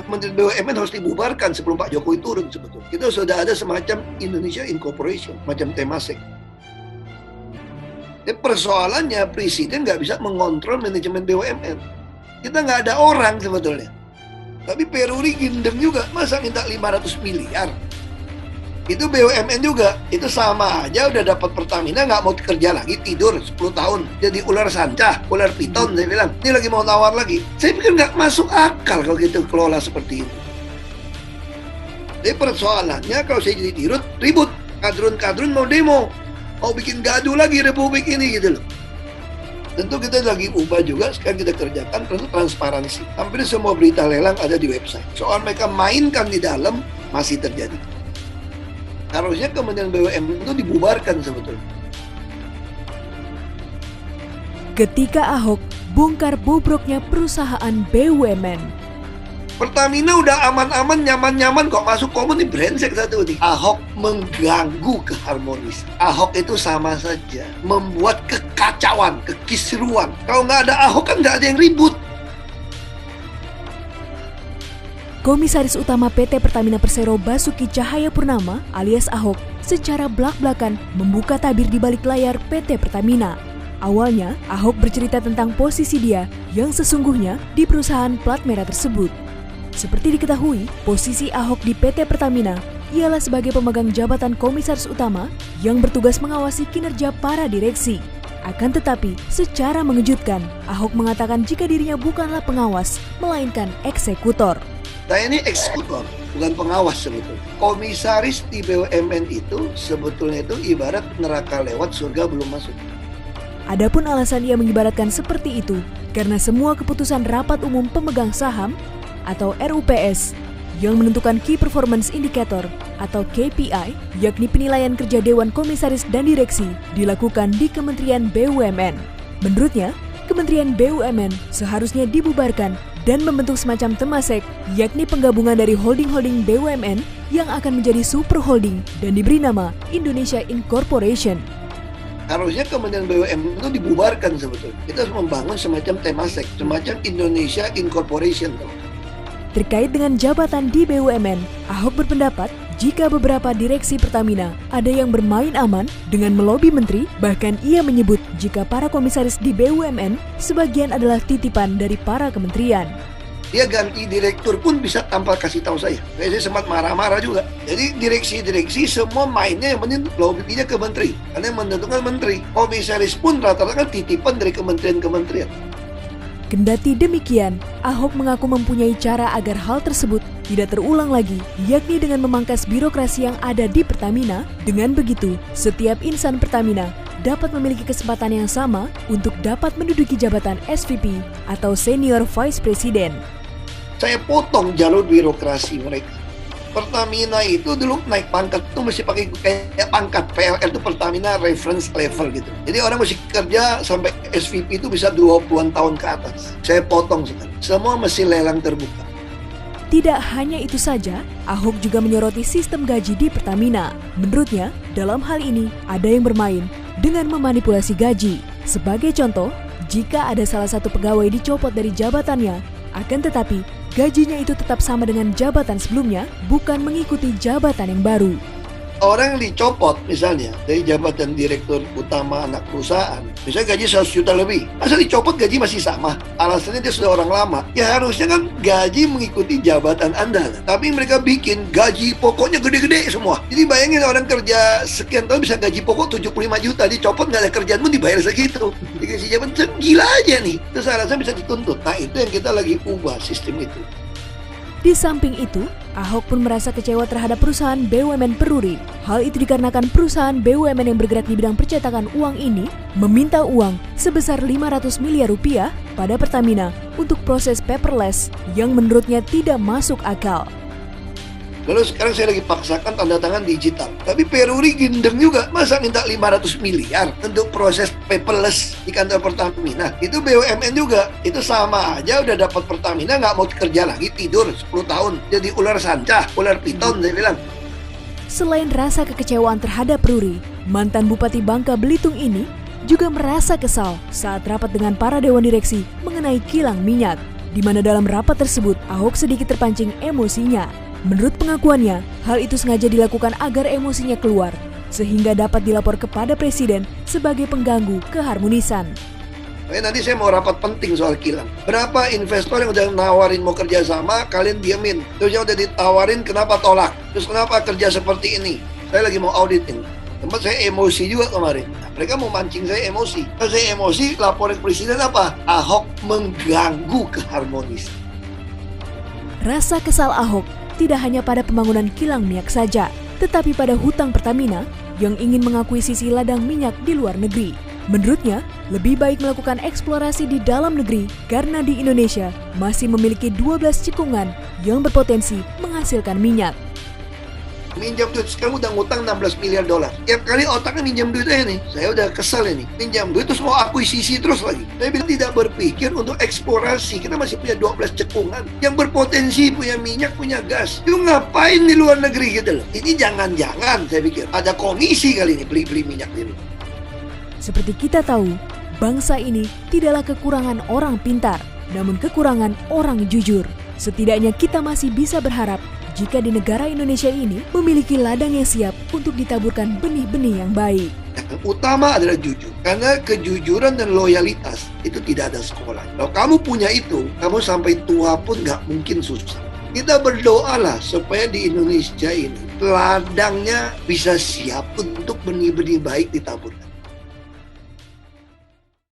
Kementerian BUMN harus dibubarkan sebelum Pak Jokowi turun sebetulnya. Kita sudah ada semacam Indonesia Incorporation, macam Temasek. Tapi persoalannya Presiden nggak bisa mengontrol manajemen BUMN. Kita nggak ada orang sebetulnya. Tapi Peruri gendeng juga, masa minta 500 miliar? Itu BUMN juga, itu sama aja udah dapat Pertamina nggak mau kerja lagi, tidur 10 tahun, jadi ular sanca, ular piton, saya bilang, ini lagi mau tawar lagi. Saya pikir nggak masuk akal kalau gitu kelola seperti itu. Jadi persoalannya kalau saya jadi dirut, ribut, kadrun-kadrun mau demo, mau bikin gaduh lagi republik ini gitu loh. Tentu kita lagi ubah juga, sekarang kita kerjakan transparansi. Hampir semua berita lelang ada di website. Soal mereka mainkan di dalam, masih terjadi. Harusnya Kementerian BUMN itu dibubarkan sebetulnya. Ketika Ahok bongkar bobroknya perusahaan BUMN. Pertamina udah aman-aman, nyaman-nyaman kok masuk komen nih, brengsek satu nih. Ahok mengganggu keharmonisan. Ahok itu sama saja membuat kekacauan, kekisruan. Kalau nggak ada Ahok kan nggak ada yang ribut. Komisaris Utama PT Pertamina Persero Basuki Cahayapurnama alias Ahok secara blak-blakan membuka tabir di balik layar PT Pertamina. Awalnya, Ahok bercerita tentang posisi dia yang sesungguhnya di perusahaan plat merah tersebut. Seperti diketahui, posisi Ahok di PT Pertamina ialah sebagai pemegang jabatan Komisaris Utama yang bertugas mengawasi kinerja para direksi. Akan tetapi, secara mengejutkan, Ahok mengatakan jika dirinya bukanlah pengawas, melainkan eksekutor. Saya ini eksekutor, bukan pengawas sebetulnya. Komisaris di BUMN itu sebetulnya itu ibarat neraka lewat, surga belum masuk. Adapun alasan ia mengibaratkan seperti itu karena semua keputusan Rapat Umum Pemegang Saham atau RUPS yang menentukan Key Performance Indicator atau KPI, yakni penilaian kerja Dewan Komisaris dan Direksi, dilakukan di Kementerian BUMN. Menurutnya, Kementerian BUMN seharusnya dibubarkan dan membentuk semacam Temasek, yakni penggabungan dari holding-holding BUMN yang akan menjadi super holding dan diberi nama Indonesia Incorporation. Harusnya Kementerian BUMN itu dibubarkan sebetulnya. Kita harus membangun semacam Temasek, semacam Indonesia Incorporation. Terkait dengan jabatan di BUMN, Ahok berpendapat jika beberapa direksi Pertamina ada yang bermain aman dengan melobi menteri, bahkan ia menyebut jika para komisaris di BUMN sebagian adalah titipan dari para kementerian. Dia ganti direktur pun bisa tanpa kasih tahu saya. Saya sempat marah-marah juga. Jadi direksi-direksi semua mainnya yang penting lobbynya ke menteri. Karena yang menentukan menteri. Komisaris pun rata-rata kan titipan dari kementerian-kementerian. Kendati demikian, Ahok mengaku mempunyai cara agar hal tersebut tidak terulang lagi, yakni dengan memangkas birokrasi yang ada di Pertamina. Dengan begitu, setiap insan Pertamina dapat memiliki kesempatan yang sama untuk dapat menduduki jabatan SVP atau Senior Vice President. Saya potong jalur birokrasi mereka. Pertamina itu dulu naik pangkat itu mesti pakai kayak pangkat PLN itu Pertamina reference level gitu. Jadi orang mesti kerja sampai SVP itu bisa 20-an tahun ke atas. Saya potong sekali. Semua mesti lelang terbuka. Tidak hanya itu saja, Ahok juga menyoroti sistem gaji di Pertamina. Menurutnya, dalam hal ini ada yang bermain dengan memanipulasi gaji. Sebagai contoh, jika ada salah satu pegawai dicopot dari jabatannya, akan tetapi gajinya itu tetap sama dengan jabatan sebelumnya, bukan mengikuti jabatan yang baru. Orang yang dicopot misalnya dari jabatan direktur utama anak perusahaan, misalnya gaji 100 juta lebih, masa dicopot gaji masih sama? Alasannya dia sudah orang lama. Ya harusnya kan gaji mengikuti jabatan Anda. Tapi mereka bikin gaji pokoknya gede-gede semua. Jadi bayangin orang kerja sekian tahun bisa gaji pokok 75 juta, dicopot nggak ada kerjaan pun dibayar segitu. Dikasih jabatan, gila aja nih. Terus alasan bisa dituntut. Nah itu yang kita lagi ubah sistem itu. Di samping itu, Ahok pun merasa kecewa terhadap perusahaan BUMN Peruri. Hal itu dikarenakan perusahaan BUMN yang bergerak di bidang percetakan uang ini meminta uang sebesar 500 miliar rupiah pada Pertamina untuk proses paperless yang menurutnya tidak masuk akal. Lalu sekarang saya lagi paksakan tanda tangan digital. Tapi Peruri gendeng juga. Masa minta 500 miliar untuk proses paperless di kantor Pertamina. Itu BUMN juga. Itu sama aja udah dapat Pertamina nggak mau kerja lagi, tidur 10 tahun. Jadi ular sanca, ular piton saya bilang. Selain rasa kekecewaan terhadap Peruri, mantan Bupati Bangka Belitung ini juga merasa kesal saat rapat dengan para dewan direksi mengenai kilang minyak. di mana dalam rapat tersebut Ahok sedikit terpancing emosinya. Menurut pengakuannya, hal itu sengaja dilakukan agar emosinya keluar, sehingga dapat dilapor kepada Presiden sebagai pengganggu keharmonisan. Nanti saya mau rapat penting soal kilang. Berapa investor yang udah nawarin mau kerja sama, kalian diemin. Terus yang udah ditawarin, kenapa tolak? Terus kenapa kerja seperti ini? Saya lagi mau audit ini. Tempat saya emosi juga kemarin. Nah, mereka mau mancing saya emosi. Kalau saya emosi, laporin Presiden apa? Ahok mengganggu keharmonisan. Rasa kesal Ahok tidak hanya pada pembangunan kilang minyak saja, tetapi pada hutang Pertamina yang ingin mengakuisisi ladang minyak di luar negeri. Menurutnya, lebih baik melakukan eksplorasi di dalam negeri karena di Indonesia masih memiliki 12 cekungan yang berpotensi menghasilkan minyak. Minjam duit, sekarang udah ngutang 16 miliar dolar. Tiap kali otaknya minjam duit aja nih. Saya udah kesel ini. Minjam duit terus mau akuisisi terus lagi. Saya bilang tidak berpikir untuk eksplorasi. Kita masih punya 12 cekungan yang berpotensi punya minyak, punya gas. Itu ngapain di luar negeri gitu loh. Ini jangan-jangan saya pikir ada komisi kali ini beli-beli minyak ini. Seperti kita tahu, bangsa ini tidaklah kekurangan orang pintar, namun kekurangan orang jujur. Setidaknya kita masih bisa berharap jika di negara Indonesia ini memiliki ladang yang siap untuk ditaburkan benih-benih yang baik. Yang utama adalah jujur, karena kejujuran dan loyalitas itu tidak ada sekolah. Kalau kamu punya itu, kamu sampai tua pun nggak mungkin susah. Kita berdoalah supaya di Indonesia ini ladangnya bisa siap untuk benih-benih baik ditaburkan.